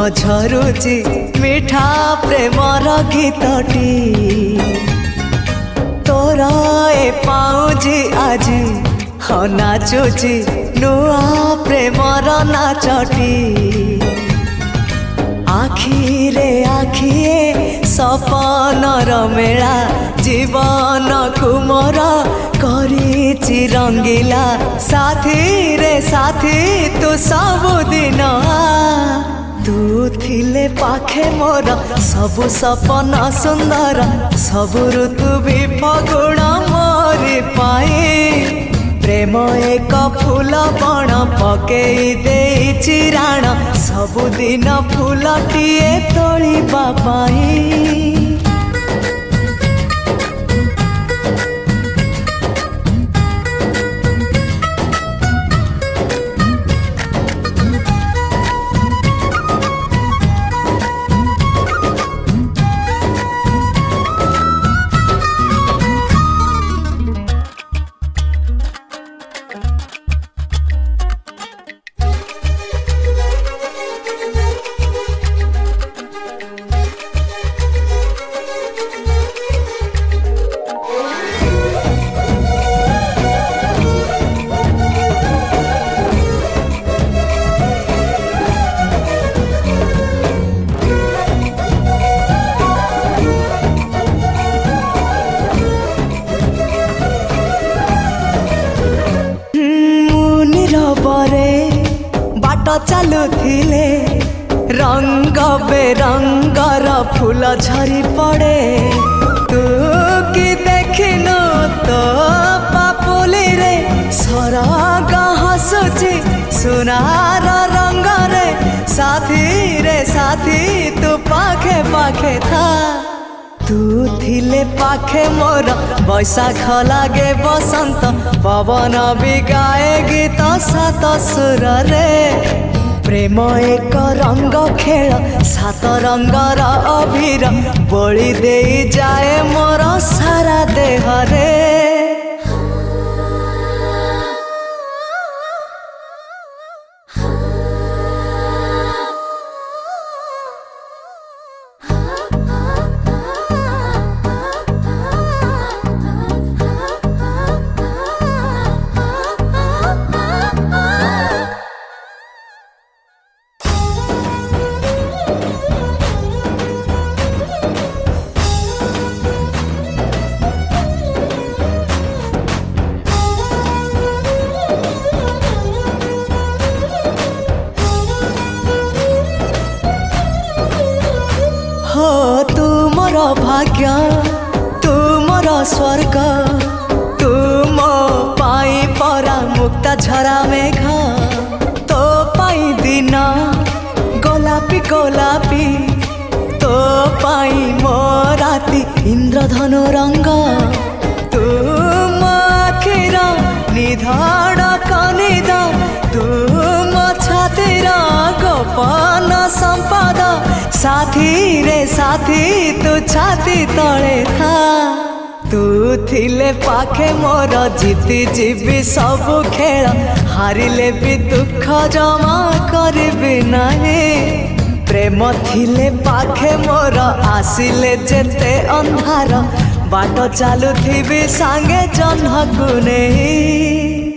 झरुची मिठा प्रेमर गीतटी तोर ए पाउजी आजी हाँ नाचुची नुआ प्रेमर नाचटी आखिरे आखिए सपनर मेला जीवन कुमर करिछि रंगीला साथी रे साथी तू सबुदिन तू थिले पाखे मोर सबु सपन सुंदर सबु ऋतु भी फगुण मोरी पाए प्रेम एक फूल बण पकई देइछि राण सबुदिन फूलटिए तोलिबा पाई बाट चलुथिले रंग बेरंगर फूल झरी पड़े तू कि देखिनु तो पापुली रे सरग हसुची सुनार रंग रे साथी तू पाखे पाखे था तू थिले पाखे मोर बैशाख लागे बसंत पवन भी गाए गीत सात सुर रे प्रेम एक रंग खेल सात रंगर अबीर बोली दे जाए मोर सारा देह रे हो तू मोर भाग्य तू मोर स्वर्ग तू मो पाई परा मुक्ता झरा मेघ तो पाई दिन गोलापी गोलापी तो पाई मो राती इंद्रधनु रंग तू मो आखिर निधड़क निद तू मो छातीर गोपन संपद साथी रे साथी तू छाती तले था तू थिले पाखे मोर जीति जीवी सब खेल हारिले भी दुख जमा करबी नहीं प्रेम थिले पाखे मोर आसिले जेते अंधार बाट चलुथिबी सांगे जन्मकु नहीं।